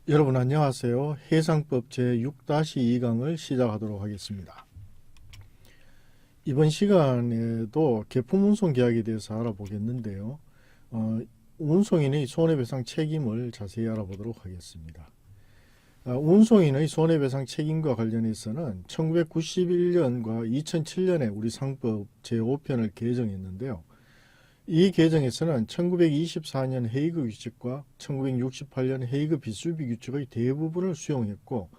여러분 안녕하세요. 해상법 제6-2강을 시작하도록 하겠습니다. 이번 시간에도 계품운송 계약에 대해서 알아보겠는데요. 운송인의 손해배상 책임을 자세히 알아보도록 하겠습니다. 운송인의 손해배상 책임과 관련해서는 1991년과 2007년에 우리 상법 제5편을 개정했는데요. 이 개정에서는 1924년 헤이그 규칙과 1968년 헤이그 비수비 규칙의 대부분을 수용했고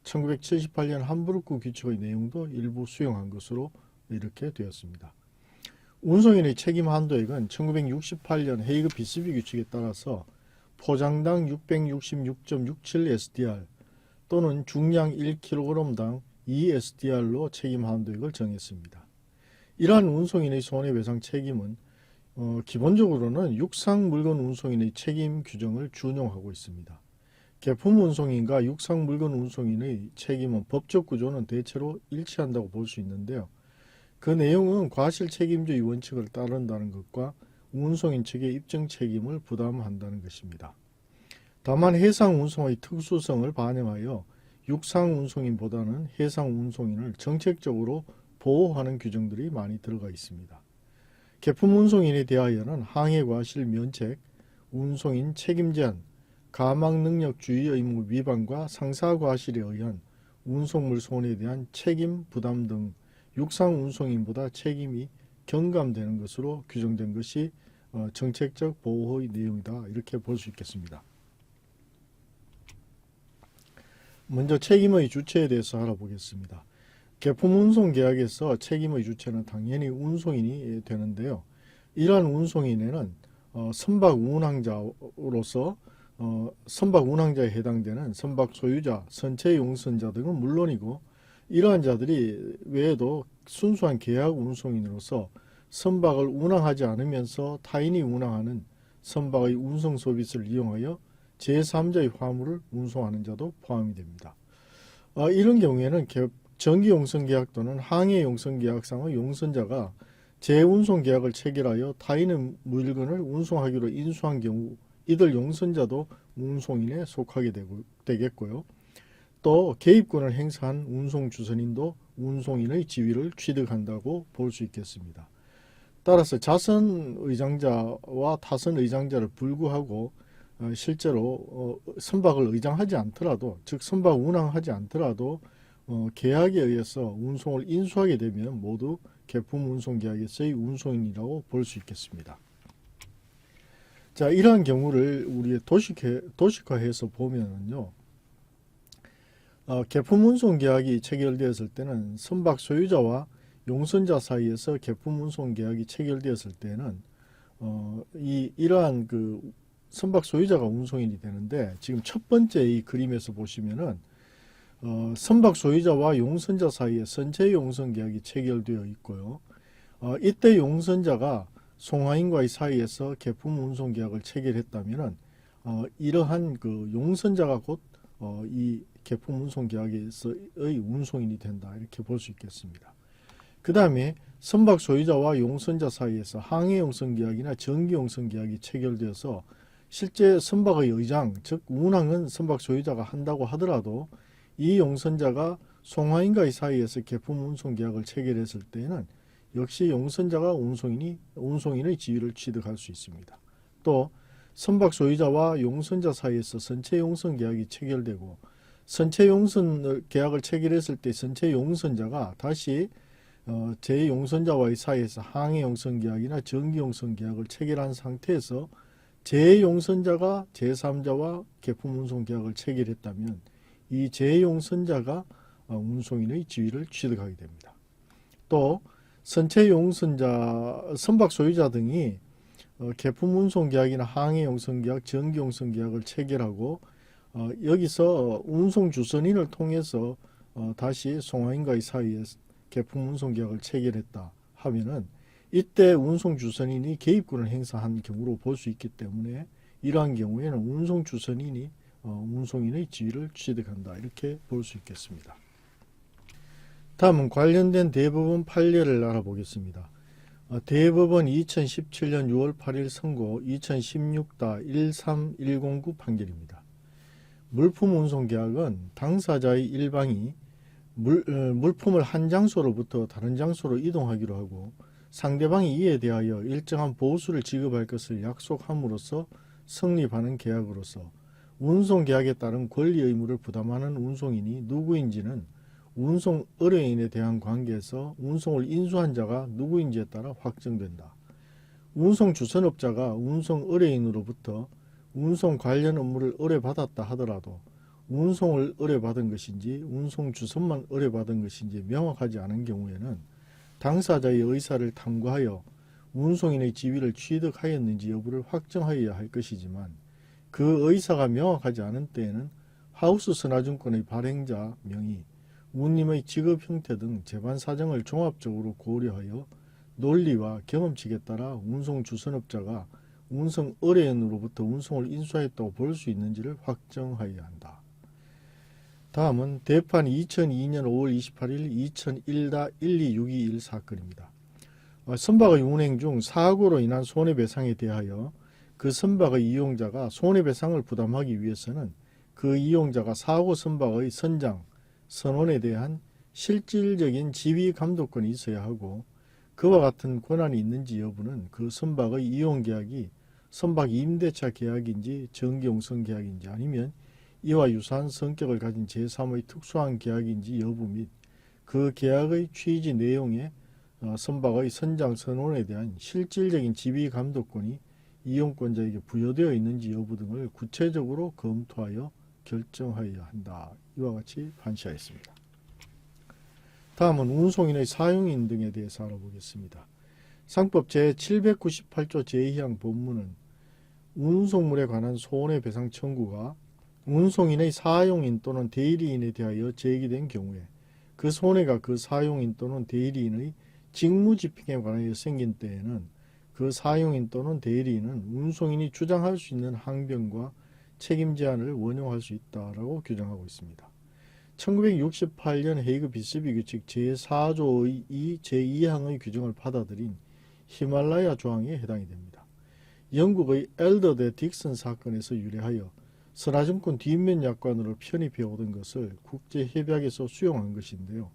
1978년 함부르크 규칙의 내용도 일부 수용한 것으로 이렇게 되었습니다. 운송인의 책임 한도액은 1968년 헤이그 비수비 규칙에 따라서 포장당 666.67 SDR 또는 중량 1kg당 2 SDR로 책임 한도액을 정했습니다. 이러한 운송인의 손해배상 책임은 기본적으로는 육상 물건 운송인의 책임 규정을 준용하고 있습니다. 계품 운송인과 육상 물건 운송인의 책임은 법적 구조는 대체로 일치한다고 볼 수 있는데요. 그 내용은 과실 책임주의 원칙을 따른다는 것과 운송인 측의 입증 책임을 부담한다는 것입니다. 다만 해상 운송의 특수성을 반영하여 육상 운송인보다는 해상 운송인을 정책적으로 보호하는 규정들이 많이 들어가 있습니다. 계품 운송인에 대하여는 항해과실 면책, 운송인 책임 제한, 가망 능력 주의 의무 위반과 상사과실에 의한 운송물 손해에 대한 책임 부담 등 육상 운송인보다 책임이 경감되는 것으로 규정된 것이 정책적 보호의 내용이다, 이렇게 볼 수 있겠습니다. 먼저 책임의 주체에 대해서 알아보겠습니다. 계품 운송 계약에서 책임의 주체는 당연히 운송인이 되는데요. 이러한 운송인에는 선박 운항자로서 선박 운항자에 해당되는 선박 소유자, 선체 용선자 등은 물론이고 이러한 자들이 외에도 순수한 계약 운송인으로서 선박을 운항하지 않으면서 타인이 운항하는 선박의 운송 서비스를 이용하여 제3자의 화물을 운송하는 자도 포함이 됩니다. 이런 경우에는 정기용선계약 또는 항해용선계약상의 용선자가 재운송계약을 체결하여 타인의 물건을 운송하기로 인수한 경우 이들 용선자도 운송인에 속하게 되겠고요. 또 개입권을 행사한 운송주선인도 운송인의 지위를 취득한다고 볼 수 있겠습니다. 따라서 자선 의장자와 타선 의장자를 불구하고 실제로 선박을 의장하지 않더라도, 즉 선박 운항하지 않더라도 계약에 의해서 운송을 인수하게 되면 모두 계품 운송 계약에서의 운송인이라고 볼 수 있겠습니다. 자, 이러한 경우를 우리 도식화해서 보면요, 계품 운송 계약이 체결되었을 때는 선박 소유자와 용선자 사이에서 계품 운송 계약이 체결되었을 때는 이러한 그 선박 소유자가 운송인이 되는데, 지금 첫 번째 이 그림에서 보시면은 선박 소유자와 용선자 사이에 선체 용선 계약이 체결되어 있고요. 이때 용선자가 송화인과의 사이에서 계품 운송 계약을 체결했다면은 이러한 그 용선자가 곧 이 계품 운송 계약에서의 운송인이 된다, 이렇게 볼 수 있겠습니다. 그 다음에 선박 소유자와 용선자 사이에서 항해 용선 계약이나 정기 용선 계약이 체결되어서 실제 선박의 의장, 즉 운항은 선박 소유자가 한다고 하더라도 이 용선자가 송화인과의 사이에서 계품 운송 계약을 체결했을 때에는 역시 용선자가 운송인의 지위를 취득할 수 있습니다. 또 선박 소유자와 용선자 사이에서 선체 용선 계약이 체결되고 선체 용선 계약을 체결했을 때 선체 용선자가 다시 제 용선자와의 사이에서 항해 용선 계약이나 정기 용선 계약을 체결한 상태에서 제 용선자가 제3자와 계품 운송 계약을 체결했다면 이 제 용선자가 운송인의 지위를 취득하게 됩니다. 또 선체 용선자, 선박 소유자 등이 계품 운송 계약이나 항해 용선 계약, 정기 용선 계약을 체결하고 여기서 운송 주선인을 통해서 다시 송화인과의 사이에 계품 운송 계약을 체결했다 하면은 이때 운송 주선인이 개입권을 행사한 경우로 볼 수 있기 때문에 이러한 경우에는 운송 주선인이 운송인의 지위를 취득한다, 이렇게 볼 수 있겠습니다. 다음은 관련된 대법원 판례를 알아보겠습니다. 대법원 2017년 6월 8일 선고 2016-13109 판결입니다. 물품 운송 계약은 당사자의 일방이 물품을 한 장소로부터 다른 장소로 이동하기로 하고 상대방이 이에 대하여 일정한 보수를 지급할 것을 약속함으로써 성립하는 계약으로서 운송계약에 따른 권리 의무를 부담하는 운송인이 누구인지는 운송 의뢰인에 대한 관계에서 운송을 인수한 자가 누구인지에 따라 확정된다. 운송 주선업자가 운송 의뢰인으로부터 운송 관련 업무를 의뢰받았다 하더라도 운송을 의뢰받은 것인지 운송 주선만 의뢰받은 것인지 명확하지 않은 경우에는 당사자의 의사를 탐구하여 운송인의 지위를 취득하였는지 여부를 확정하여야 할 것이지만 그 의사가 명확하지 않은 때에는 하우스 선화증권의 발행자 명의, 운임의 직업 형태 등 재반 사정을 종합적으로 고려하여 논리와 경험칙에 따라 운송 주선업자가 운송 의뢰인으로부터 운송을 인수하였다고 볼 수 있는지를 확정하여야 한다. 다음은 대판 2002년 5월 28일 2001-126221 사건입니다. 선박의 운행 중 사고로 인한 손해배상에 대하여 그 선박의 이용자가 손해배상을 부담하기 위해서는 그 이용자가 사고 선박의 선장, 선원에 대한 실질적인 지휘 감독권이 있어야 하고 그와 같은 권한이 있는지 여부는 그 선박의 이용계약이 선박 임대차 계약인지 정기용선 계약인지 아니면 이와 유사한 성격을 가진 제3의 특수한 계약인지 여부 및 그 계약의 취지 내용에 선박의 선장 선원에 대한 실질적인 지휘 감독권이 이용권자에게 부여되어 있는지 여부 등을 구체적으로 검토하여 결정하여야 한다. 이와 같이 판시하였습니다. 다음은 운송인의 사용인 등에 대해서 알아보겠습니다. 상법 제798조 제2항 본문은 운송물에 관한 손해배상 청구가 운송인의 사용인 또는 대리인에 대하여 제기된 경우에 그 손해가 그 사용인 또는 대리인의 직무집행에 관하여 생긴 때에는 그 사용인 또는 대리인은 운송인이 주장할 수 있는 항변과 책임 제한을 원용할 수 있다라고 규정하고 있습니다. 1968년 헤이그 비스비 규칙 제4조의 제2항의 규정을 받아들인 히말라야 조항에 해당이 됩니다. 영국의 엘더 대 딕슨 사건에서 유래하여 선화증권 뒷면 약관으로 편입해 오던 것을 국제협약에서 수용한 것인데요.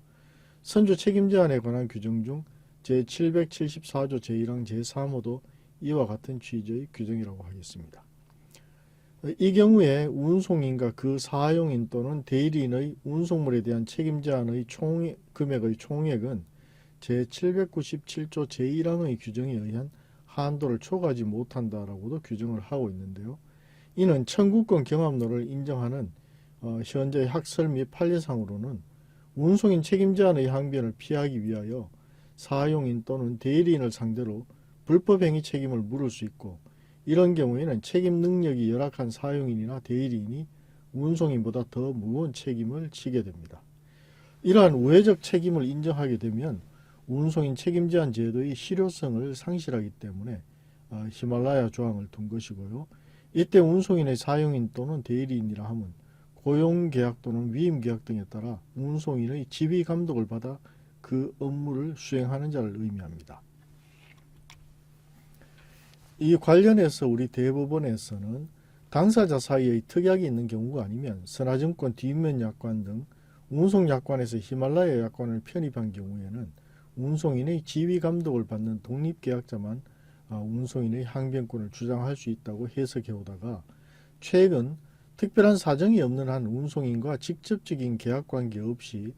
선주 책임 제한에 관한 규정 중 제774조 제1항 제3호도 이와 같은 취지의 규정이라고 하겠습니다. 이 경우에 운송인과 그 사용인 또는 대리인의 운송물에 대한 책임 제한의 금액의 총액은 제797조 제1항의 규정에 의한 한도를 초과하지 못한다라고도 규정을 하고 있는데요. 이는 청구권 경합로를 인정하는 현재 학설 및 판례상으로는 운송인 책임 제한의 항변을 피하기 위하여 사용인 또는 대리인을 상대로 불법행위 책임을 물을 수 있고 이런 경우에는 책임 능력이 열악한 사용인이나 대리인이 운송인보다 더 무거운 책임을 지게 됩니다. 이러한 우회적 책임을 인정하게 되면 운송인 책임 제한 제도의 실효성을 상실하기 때문에 히말라야 조항을 둔 것이고요. 이때 운송인의 사용인 또는 대리인이라 함은 고용계약 또는 위임계약 등에 따라 운송인의 지휘 감독을 받아 그 업무를 수행하는 자를 의미합니다. 이 관련해서 우리 대법원에서는 당사자 사이의 특약이 있는 경우가 아니면 선화증권 뒷면 약관 등 운송약관에서 히말라야 약관을 편입한 경우에는 운송인의 지휘 감독을 받는 독립계약자만 운송인의 항변권을 주장할 수 있다고 해석해 오다가 최근 특별한 사정이 없는 한 운송인과 직접적인 계약관계 없이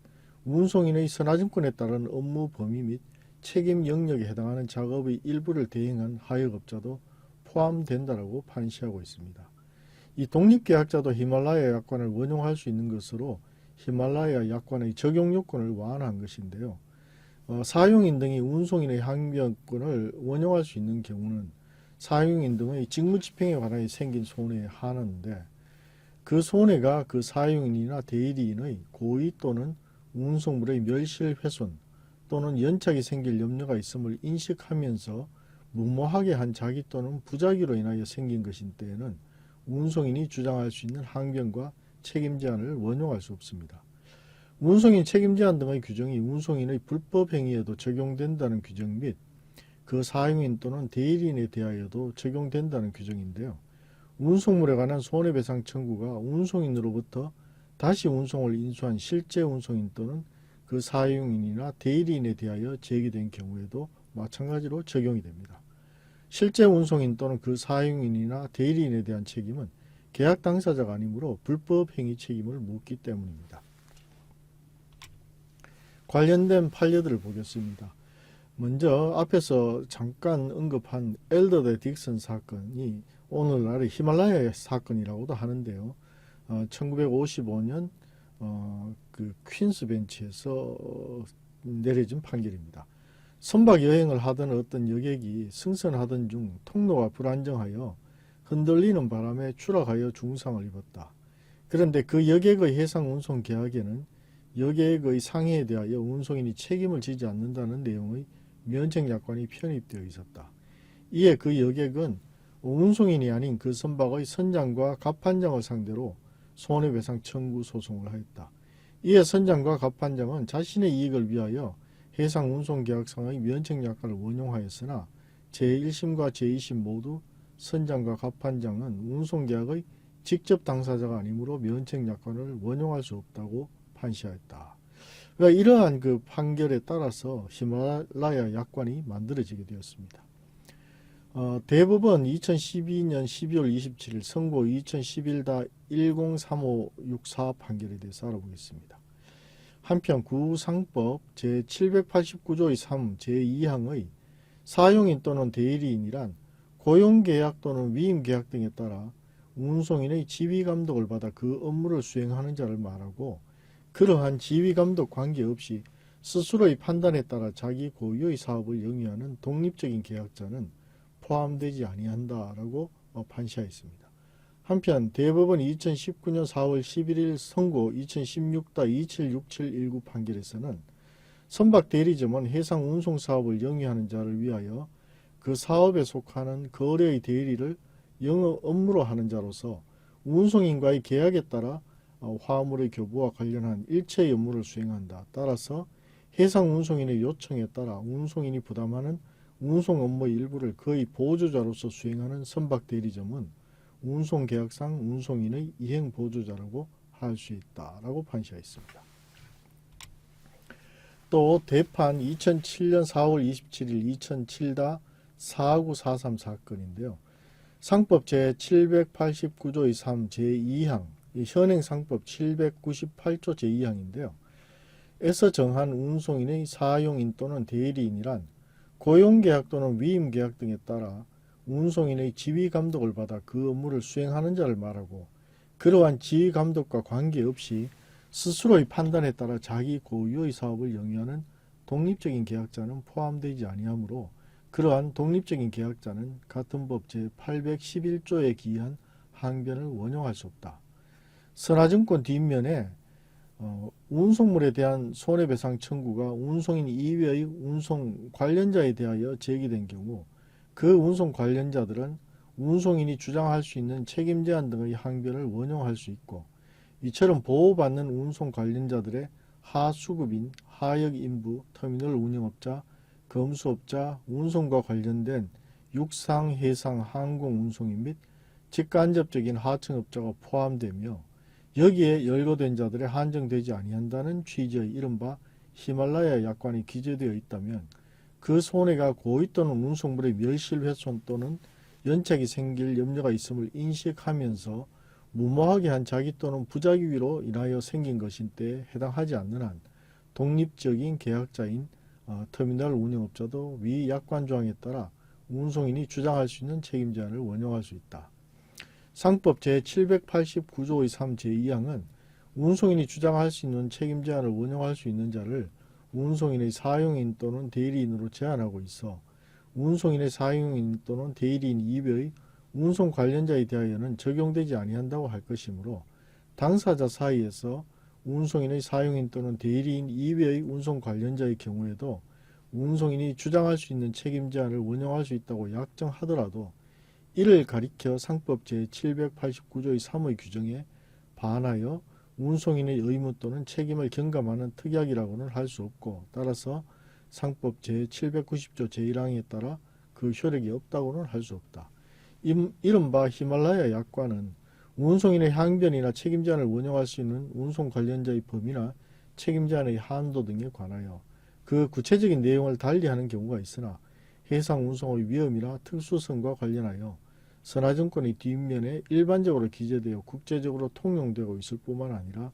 운송인의 선화증권에 따른 업무 범위 및 책임 영역에 해당하는 작업의 일부를 대행한 하역업자도 포함된다라고 판시하고 있습니다. 이 독립계약자도 히말라야 약관을 원용할 수 있는 것으로 히말라야 약관의 적용 요건을 완화한 것인데요. 사용인 등이 운송인의 항변권을 원용할 수 있는 경우는 사용인 등의 직무집행에 관하여 생긴 손해에 한하는데 그 손해가 그 사용인이나 대리인의 고의 또는 운송물의 멸실훼손 또는 연착이 생길 염려가 있음을 인식하면서 무모하게 한 자기 또는 부작위로 인하여 생긴 것인 때에는 운송인이 주장할 수 있는 항변과 책임 제한을 원용할 수 없습니다. 운송인 책임 제한 등의 규정이 운송인의 불법 행위에도 적용된다는 규정 및 그 사용인 또는 대리인에 대하여도 적용된다는 규정인데요. 운송물에 관한 손해배상 청구가 운송인으로부터 다시 운송을 인수한 실제 운송인 또는 그 사용인이나 대리인에 대하여 제기된 경우에도 마찬가지로 적용이 됩니다. 실제 운송인 또는 그 사용인이나 대리인에 대한 책임은 계약 당사자가 아니므로 불법 행위 책임을 묻기 때문입니다. 관련된 판례들을 보겠습니다. 먼저 앞에서 잠깐 언급한 엘더 대 딕슨 사건이 오늘날의 히말라야 사건이라고도 하는데요. 1955년 그 퀸스 벤치에서 내려진 판결입니다. 선박 여행을 하던 어떤 여객이 승선하던 중 통로가 불안정하여 흔들리는 바람에 추락하여 중상을 입었다. 그런데 그 여객의 해상 운송 계약에는 여객의 상해에 대하여 운송인이 책임을 지지 않는다는 내용의 면책 약관이 편입되어 있었다. 이에 그 여객은 운송인이 아닌 그 선박의 선장과 갑판장을 상대로 손해배상 청구 소송을 하였다. 이에 선장과 갑판장은 자신의 이익을 위하여 해상 운송계약상의 면책 약관을 원용하였으나 제1심과 제2심 모두 선장과 갑판장은 운송계약의 직접 당사자가 아니므로 면책 약관을 원용할 수 없다고 판시하였다. 그러니까 이러한 그 판결에 따라서 히말라야 약관이 만들어지게 되었습니다. 대법원 2012년 12월 27일 선고 2011-103564 판결에 대해서 알아보겠습니다. 한편 구상법 제789조의 3 제2항의 사용인 또는 대리인이란 고용계약 또는 위임계약 등에 따라 운송인의 지휘감독을 받아 그 업무를 수행하는 자를 말하고 그러한 지휘감독 관계없이 스스로의 판단에 따라 자기 고유의 사업을 영위하는 독립적인 계약자는 포함되지 아니한다라고 판시하였습니다. 한편 대법원 2019년 4월 11일 선고 2016-276719 판결에서는 선박 대리점은 해상 운송 사업을 영위하는 자를 위하여 그 사업에 속하는 거래의 대리를 영업 업무로 하는 자로서 운송인과의 계약에 따라 화물의 교부와 관련한 일체의 업무를 수행한다. 따라서 해상 운송인의 요청에 따라 운송인이 부담하는 운송 업무의 일부를 거의 보조자로서 수행하는 선박 대리점은 운송계약상 운송인의 이행 보조자라고 할 수 있다라고 판시하였습니다. 또 대판 2007년 4월 27일 2007-4943 사건인데요. 상법 제789조의 3 제2항 현행 상법 798조 제2항인데요. 에서 정한 운송인의 사용인 또는 대리인이란 고용계약 또는 위임계약 등에 따라 운송인의 지휘감독을 받아 그 업무를 수행하는 자를 말하고 그러한 지휘감독과 관계없이 스스로의 판단에 따라 자기 고유의 사업을 영위하는 독립적인 계약자는 포함되지 아니하므로 그러한 독립적인 계약자는 같은 법 제811조에 기한 항변을 원용할 수 없다. 선화증권 뒷면에 운송물에 대한 손해배상 청구가 운송인 이외의 운송 관련자에 대하여 제기된 경우 그 운송 관련자들은 운송인이 주장할 수 있는 책임 제한 등의 항변을 원용할 수 있고 이처럼 보호받는 운송 관련자들의 하수급인, 하역인부, 터미널 운영업자, 검수업자, 운송과 관련된 육상, 해상, 항공 운송인 및 직간접적인 하청업자가 포함되며 여기에 열거된 자들에 한정되지 아니한다는 취지의 이른바 히말라야 약관이 기재되어 있다면 그 손해가 고의 또는 운송물의 멸실훼손 또는 연착이 생길 염려가 있음을 인식하면서 무모하게 한 자기 또는 부작위로 인하여 생긴 것인 때에 해당하지 않는 한 독립적인 계약자인 터미널 운영업자도 위 약관 조항에 따라 운송인이 주장할 수 있는 책임 제한을 원용할 수 있다. 상법 제789조의 3 제2항은 운송인이 주장할 수 있는 책임 제한을 원용할 수 있는 자를 운송인의 사용인 또는 대리인으로 제한하고 있어 운송인의 사용인 또는 대리인 이외의 운송 관련자에 대하여는 적용되지 아니한다고 할 것이므로 당사자 사이에서 운송인의 사용인 또는 대리인 이외의 운송 관련자의 경우에도 운송인이 주장할 수 있는 책임 제한을 원용할 수 있다고 약정하더라도 이를 가리켜 상법 제789조의 3의 규정에 반하여 운송인의 의무 또는 책임을 경감하는 특약이라고는 할 수 없고 따라서 상법 제790조 제1항에 따라 그 효력이 없다고는 할 수 없다. 이른바 히말라야 약관은 운송인의 항변이나 책임 제한을 원용할 수 있는 운송 관련자의 범위나 책임 제한의 한도 등에 관하여 그 구체적인 내용을 달리하는 경우가 있으나 해상 운송의 위험이나 특수성과 관련하여 선화증권의 뒷면에 일반적으로 기재되어 국제적으로 통용되고 있을 뿐만 아니라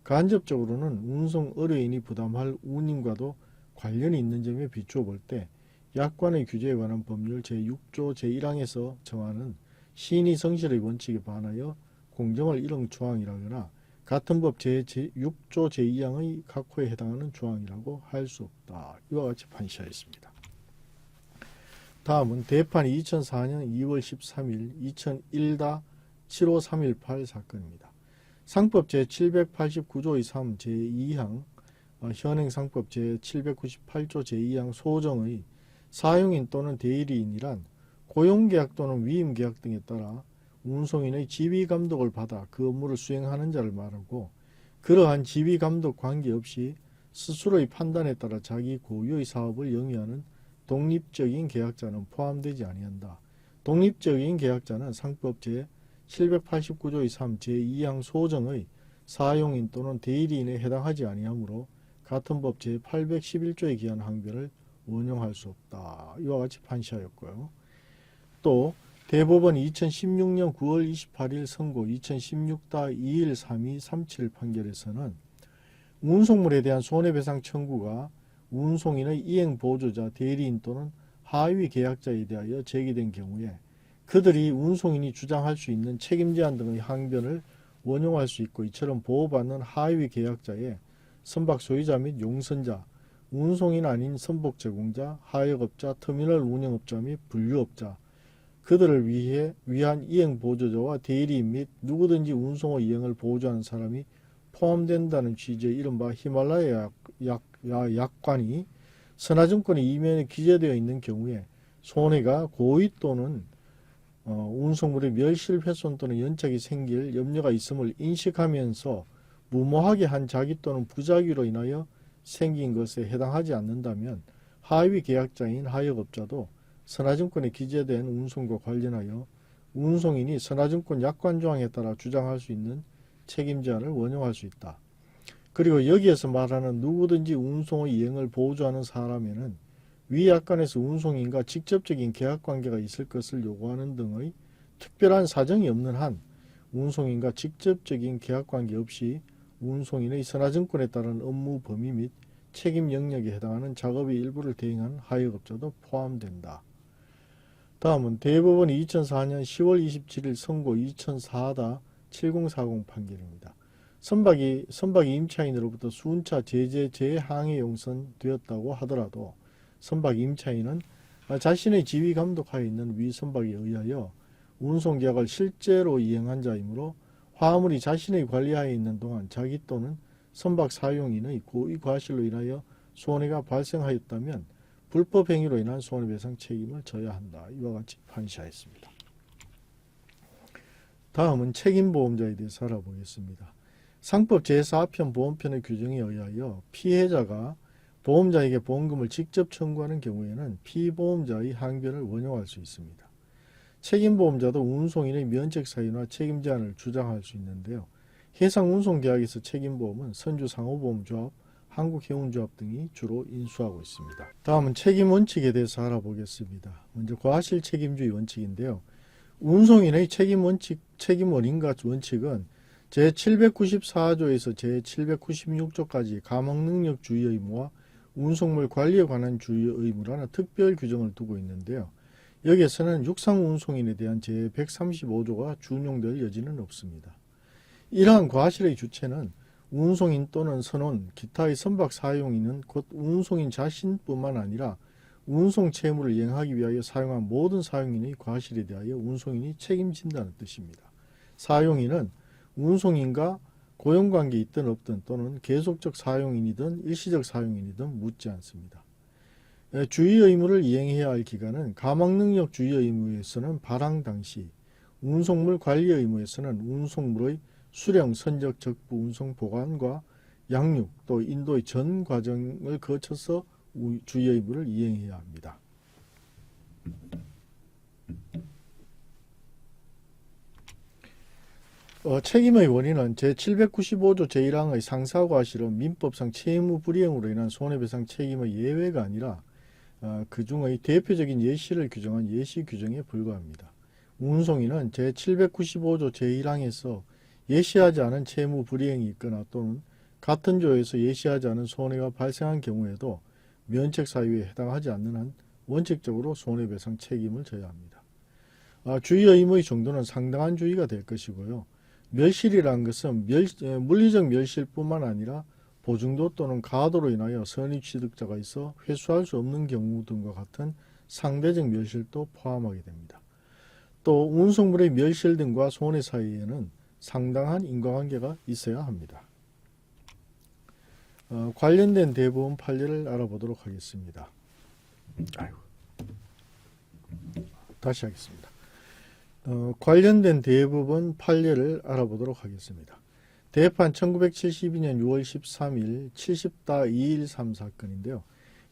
간접적으로는 운송 의뢰인이 부담할 운임과도 관련이 있는 점에 비추어 볼 때 약관의 규제에 관한 법률 제6조 제1항에서 정하는 시인이 성실의 원칙에 반하여 공정을 이룬 조항이라거나 같은 법 제6조 제2항의 각호에 해당하는 조항이라고 할 수 없다. 이와 같이 판시하였습니다. 다음은 대판이 2004년 2월 13일 2001-75318 사건입니다. 상법 제789조의 3 제2항 현행 상법 제798조 제2항 소정의 사용인 또는 대리인이란 고용계약 또는 위임계약 등에 따라 운송인의 지휘감독을 받아 그 업무를 수행하는 자를 말하고 그러한 지휘감독 관계없이 스스로의 판단에 따라 자기 고유의 사업을 영위하는 독립적인 계약자는 포함되지 아니한다. 독립적인 계약자는 상법 제789조의 3 제2항 소정의 사용인 또는 대리인에 해당하지 아니하므로 같은 법 제811조에 기한 항변을 원용할 수 없다. 이와 같이 판시하였고요. 또 대법원 2016년 9월 28일 선고 2016-213237 판결에서는 운송물에 대한 손해배상 청구가 운송인의 이행보조자, 대리인 또는 하위 계약자에 대하여 제기된 경우에 그들이 운송인이 주장할 수 있는 책임 제한 등의 항변을 원용할 수 있고 이처럼 보호받는 하위 계약자의 선박 소유자 및 용선자, 운송인 아닌 선복 제공자, 하역업자, 터미널 운영업자 및 분류업자, 그들을 위한 이행보조자와 대리인 및 누구든지 운송의 이행을 보조하는 사람이 포함된다는 취지의 이른바 히말라야 약관이 선화증권의 이면에 기재되어 있는 경우에 손해가 고의 또는 운송물의 멸실, 훼손 또는 연착이 생길 염려가 있음을 인식하면서 무모하게 한 자기 또는 부작위로 인하여 생긴 것에 해당하지 않는다면 하위 계약자인 하역업자도 선화증권에 기재된 운송과 관련하여 운송인이 선화증권 약관조항에 따라 주장할 수 있는 책임 제한을 원용할 수 있다. 그리고 여기에서 말하는 누구든지 운송의 이행을 보조하는 사람에는 위 약관에서 운송인과 직접적인 계약관계가 있을 것을 요구하는 등의 특별한 사정이 없는 한 운송인과 직접적인 계약관계 없이 운송인의 선화증권에 따른 업무 범위 및 책임 영역에 해당하는 작업의 일부를 대행한 하역업자도 포함된다. 다음은 대법원 2004년 10월 27일 선고 2004-7040 판결입니다. 선박이 임차인으로부터 순차 제재 재항해 용선되었다고 하더라도 선박 임차인은 자신의 지휘 감독하에 있는 위 선박에 의하여 운송계약을 실제로 이행한 자이므로 화물이 자신의 관리하에 있는 동안 자기 또는 선박 사용인의 고의 과실로 인하여 손해가 발생하였다면 불법 행위로 인한 손해배상 책임을 져야 한다. 이와 같이 판시하였습니다. 다음은 책임보험자에 대해서 알아보겠습니다. 상법 제4편 보험편의 규정에 의하여 피해자가 보험자에게 보험금을 직접 청구하는 경우에는 피보험자의 항변을 원용할 수 있습니다. 책임보험자도 운송인의 면책 사유나 책임 제한을 주장할 수 있는데요. 해상운송계약에서 책임보험은 선주상호보험조합, 한국해운조합 등이 주로 인수하고 있습니다. 다음은 책임원칙에 대해서 알아보겠습니다. 먼저 과실책임주의 원칙인데요. 운송인의 책임원인과 원칙은 제794조에서 제796조까지 감옥능력주의 의무와 운송물 관리에 관한 주의 의무라는 특별 규정을 두고 있는데요. 여기에서는 육상운송인에 대한 제135조가 준용될 여지는 없습니다. 이러한 과실의 주체는 운송인 또는 선원, 기타의 선박 사용인은 곧 운송인 자신뿐만 아니라 운송 채무를 이행하기 위하여 사용한 모든 사용인의 과실에 대하여 운송인이 책임진다는 뜻입니다. 사용인은 운송인과 고용관계 있든 없든 또는 계속적 사용인이든 일시적 사용인이든 묻지 않습니다. 주의 의무를 이행해야 할 기간은 가망능력 주의 의무에서는 발항 당시, 운송물 관리 의무에서는 운송물의 수령, 선적, 적부, 운송, 보관과 양육, 또 인도의 전 과정을 거쳐서 주의 의무를 이행해야 합니다. 책임의 원인은 제795조 제1항의 상사과실은 민법상 채무 불이행으로 인한 손해배상 책임의 예외가 아니라 그 중의 대표적인 예시를 규정한 예시 규정에 불과합니다. 운송인은 제795조 제1항에서 예시하지 않은 채무 불이행이 있거나 또는 같은 조에서 예시하지 않은 손해가 발생한 경우에도 면책 사유에 해당하지 않는 한 원칙적으로 손해배상 책임을 져야 합니다. 주의 의무의 정도는 상당한 주의가 될 것이고요. 멸실이라는 것은 물리적 멸실뿐만 아니라 보증도 또는 가도로 인하여 선입취득자가 있어 회수할 수 없는 경우 등과 같은 상대적 멸실도 포함하게 됩니다. 또 운송물의 멸실 등과 손해 사이에는 상당한 인과관계가 있어야 합니다. 관련된 대부분 판례를 알아보도록 하겠습니다. 다시 하겠습니다. 관련된 대부분 판례를 알아보도록 하겠습니다. 대판 1972년 6월 13일 70-213 사건인데요.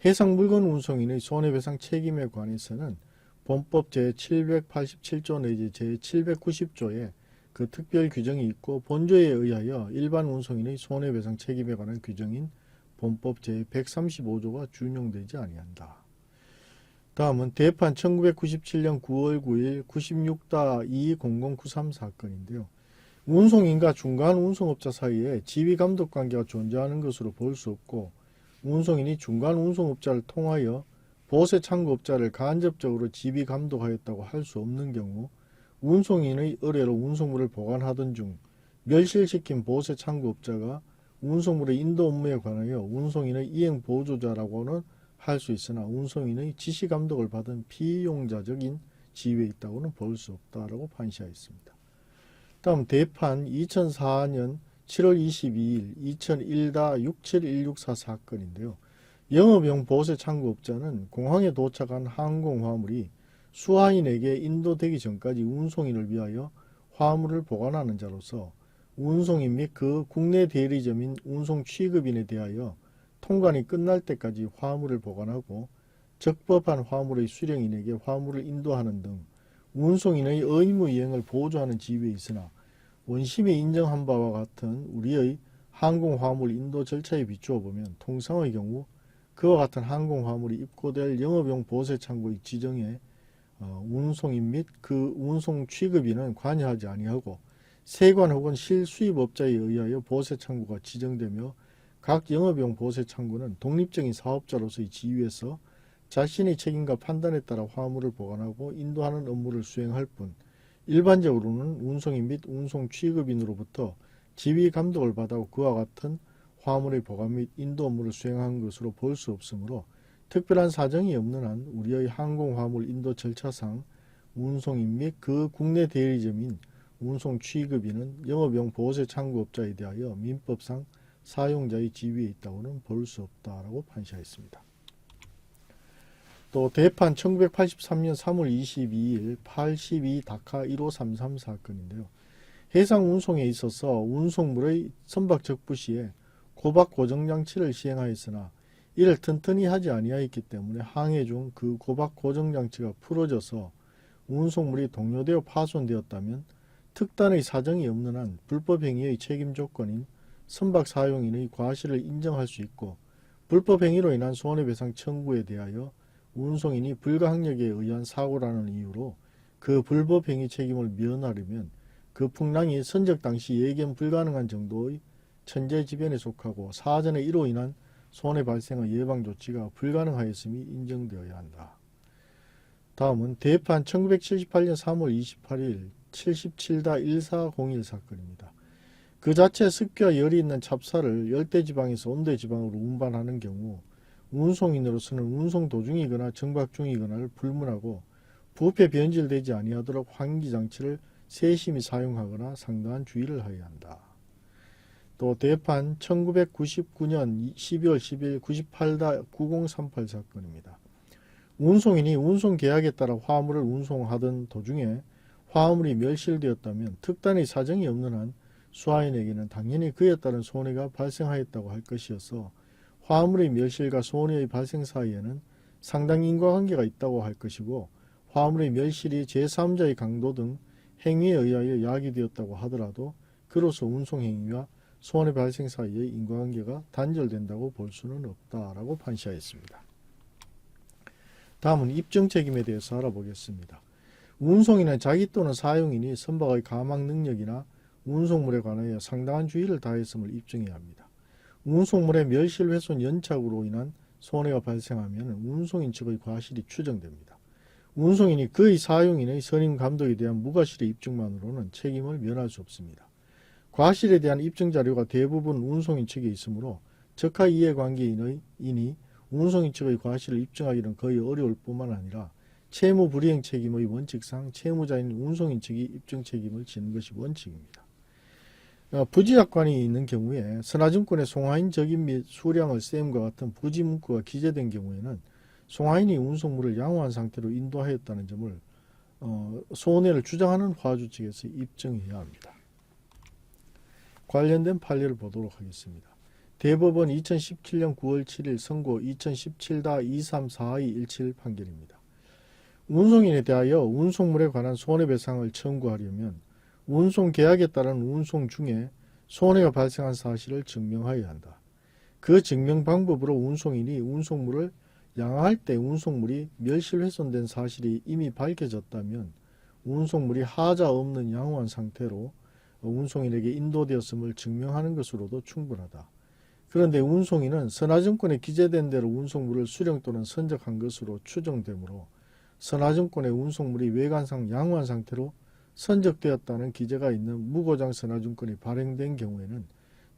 해상물건 운송인의 손해배상 책임에 관해서는 본법 제787조 내지 제790조에 그 특별 규정이 있고 본조에 의하여 일반 운송인의 손해배상 책임에 관한 규정인 본법 제135조가 준용되지 아니한다. 다음은 대판 1997년 9월 9일 96-20093 사건인데요. 운송인과 중간 운송업자 사이에 지휘감독관계가 존재하는 것으로 볼 수 없고 운송인이 중간 운송업자를 통하여 보세 창구업자를 간접적으로 지휘감독하였다고 할 수 없는 경우 운송인의 의뢰로 운송물을 보관하던 중 멸실시킨 보세 창구업자가 운송물의 인도 업무에 관하여 운송인의 이행 보조자라고는 할 수 있으나 운송인의 지시 감독을 받은 피용자적인 지위에 있다고는 볼 수 없다라고 판시하였습니다. 다음 대판 2004년 7월 22일 2001-67164 사건인데요. 영업용 보세 창구업자는 공항에 도착한 항공 화물이 수하인에게 인도되기 전까지 운송인을 위하여 화물을 보관하는 자로서 운송인 및 그 국내 대리점인 운송 취급인에 대하여 통관이 끝날 때까지 화물을 보관하고 적법한 화물의 수령인에게 화물을 인도하는 등 운송인의 의무 이행을 보조하는 지위에 있으나 원심이 인정한 바와 같은 우리의 항공 화물 인도 절차에 비추어 보면 통상의 경우 그와 같은 항공 화물이 입고될 영업용 보세 창구의 지정에 운송인 및 그 운송 취급인은 관여하지 아니하고 세관 혹은 실수입업자에 의하여 보세 창구가 지정되며 각 영업용 보세 창구는 독립적인 사업자로서의 지위에서 자신의 책임과 판단에 따라 화물을 보관하고 인도하는 업무를 수행할 뿐 일반적으로는 운송인 및 운송 취급인으로부터 지휘 감독을 받아 그와 같은 화물의 보관 및 인도 업무를 수행한 것으로 볼 수 없으므로 특별한 사정이 없는 한 우리의 항공 화물 인도 절차상 운송인 및 그 국내 대리점인 운송 취급인은 영업용 보세 창구업자에 대하여 민법상 사용자의 지위에 있다고는 볼 수 없다라고 판시하였습니다. 또 대판 1983년 3월 22일 82-1533 사건인데요. 해상 운송에 있어서 운송물의 선박 적부 시에 고박 고정장치를 시행하였으나 이를 튼튼히 하지 아니하였기 때문에 항해 중 그 고박 고정장치가 풀어져서 운송물이 동요되어 파손되었다면 특단의 사정이 없는 한 불법 행위의 책임 조건인 선박 사용인의 과실을 인정할 수 있고 불법 행위로 인한 손해배상 청구에 대하여 운송인이 불가항력에 의한 사고라는 이유로 그 불법 행위 책임을 면하려면 그 풍랑이 선적 당시 예견 불가능한 정도의 천재지변에 속하고 사전에 이로 인한 손해 발생의 예방 조치가 불가능하였음이 인정되어야 한다. 다음은 대판 1978년 3월 28일 77-1401 사건입니다. 그 자체 습기와 열이 있는 찹쌀을 열대지방에서 온대지방으로 운반하는 경우 운송인으로서는 운송 도중이거나 정박 중이거나를 불문하고 부패 변질되지 아니하도록 환기장치를 세심히 사용하거나 상당한 주의를 하여야 한다. 또 대판 1999년 12월 10일 98-9038 사건입니다. 운송인이 운송계약에 따라 화물을 운송하던 도중에 화물이 멸실되었다면 특단의 사정이 없는 한 수하인에게는 당연히 그에 따른 손해가 발생하였다고 할 것이어서 화물의 멸실과 손해의 발생 사이에는 상당히 인과관계가 있다고 할 것이고 화물의 멸실이 제3자의 강도 등 행위에 의하여 야기되었다고 하더라도 그로서 운송행위와 손해 발생 사이의 인과관계가 단절된다고 볼 수는 없다라고 판시하였습니다. 다음은 입증 책임에 대해서 알아보겠습니다. 운송인은 자기 또는 사용인이 선박의 가망 능력이나 운송물에 관하여 상당한 주의를 다했음을 입증해야 합니다. 운송물의 멸실훼손 연착으로 인한 손해가 발생하면 운송인 측의 과실이 추정됩니다. 운송인이 그의 사용인의 선임 감독에 대한 무과실의 입증만으로는 책임을 면할 수 없습니다. 과실에 대한 입증 자료가 대부분 운송인 측에 있으므로 적하 이해관계인이 운송인 측의 과실을 입증하기는 거의 어려울 뿐만 아니라 채무 불이행 책임의 원칙상 채무자인 운송인 측이 입증 책임을 지는 것이 원칙입니다. 부지약관이 있는 경우에 선화증권의 송화인 적임 및 수량을 셈과 같은 부지 문구가 기재된 경우에는 송화인이 운송물을 양호한 상태로 인도하였다는 점을 손해를 주장하는 화주 측에서 입증해야 합니다. 관련된 판례를 보도록 하겠습니다. 대법원 2017년 9월 7일 선고 2017-234217 판결입니다. 운송인에 대하여 운송물에 관한 손해배상을 청구하려면 운송계약에 따른 운송 중에 손해가 발생한 사실을 증명하여야 한다. 그 증명 방법으로 운송인이 운송물을 양화할 때 운송물이 멸실훼손된 사실이 이미 밝혀졌다면 운송물이 하자 없는 양호한 상태로 운송인에게 인도되었음을 증명하는 것으로도 충분하다. 그런데 운송인은 선화증권에 기재된 대로 운송물을 수령 또는 선적한 것으로 추정되므로 선화증권의 운송물이 외관상 양호한 상태로 선적되었다는 기재가 있는 무고장 선화증권이 발행된 경우에는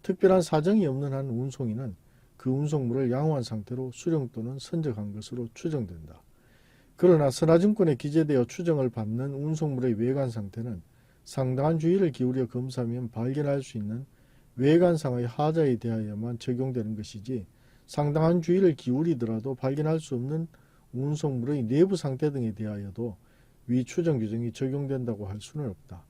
특별한 사정이 없는 한 운송인은 그 운송물을 양호한 상태로 수령 또는 선적한 것으로 추정된다. 그러나 선화증권에 기재되어 추정을 받는 운송물의 외관 상태는 상당한 주의를 기울여 검사하면 발견할 수 있는 외관상의 하자에 대하여만 적용되는 것이지 상당한 주의를 기울이더라도 발견할 수 없는 운송물의 내부 상태 등에 대하여도 위 추정 규정이 적용된다고 할 수는 없다.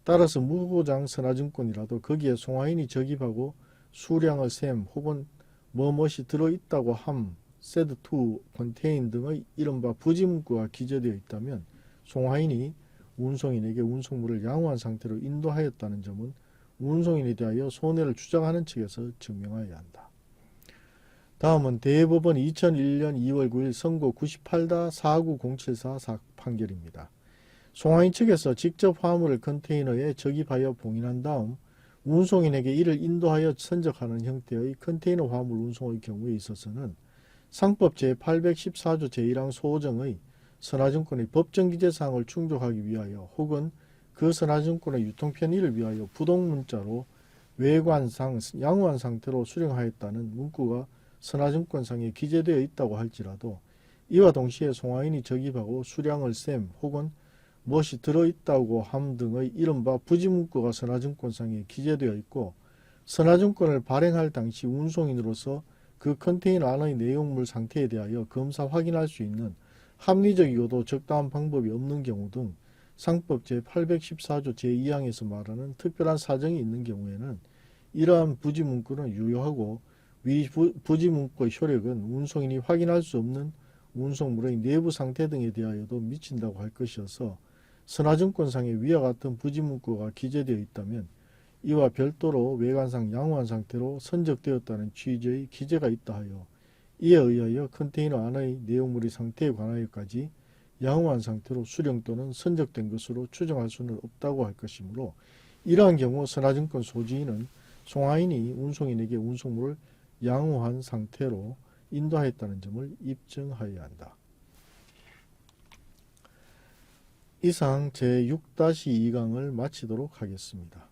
따라서 무고장 선화증권이라도 거기에 송화인이 적입하고 수량의 셈 혹은 뭐뭇이 들어있다고 함, said to, contain 등의 이른바 부지문구가 기재되어 있다면 송화인이 운송인에게 운송물을 양호한 상태로 인도하였다는 점은 운송인에 대하여 손해를 주장하는 측에서 증명하여야 한다. 다음은 대법원 2001년 2월 9일 선고 98-49074 판결입니다. 송화인 측에서 직접 화물을 컨테이너에 적입하여 봉인한 다음 운송인에게 이를 인도하여 선적하는 형태의 컨테이너 화물 운송의 경우에 있어서는 상법 제814조 제1항 소정의 선화증권의 법정 기재사항을 충족하기 위하여 혹은 그 선화증권의 유통 편의를 위하여 부동문자로 외관상 양호한 상태로 수령하였다는 문구가 선화증권상에 기재되어 있다고 할지라도 이와 동시에 송화인이 적입하고 수량을 셈 혹은 무엇이 들어있다고 함 등의 이른바 부지문구가 선화증권상에 기재되어 있고 선화증권을 발행할 당시 운송인으로서 그 컨테이너 안의 내용물 상태에 대하여 검사 확인할 수 있는 합리적이고도 적당한 방법이 없는 경우 등 상법 제814조 제2항에서 말하는 특별한 사정이 있는 경우에는 이러한 부지문구는 유효하고 위 부지문구의 효력은 운송인이 확인할 수 없는 운송물의 내부 상태 등에 대하여도 미친다고 할 것이어서 선화증권상에 위와 같은 부지문구가 기재되어 있다면 이와 별도로 외관상 양호한 상태로 선적되었다는 취지의 기재가 있다 하여 이에 의하여 컨테이너 안의 내용물의 상태에 관하여까지 양호한 상태로 수령 또는 선적된 것으로 추정할 수는 없다고 할 것이므로 이러한 경우 선화증권 소지인은 송화인이 운송인에게 운송물을 양호한 상태로 인도하였다는 점을 입증하여야 한다. 이상 제6-2강을 마치도록 하겠습니다.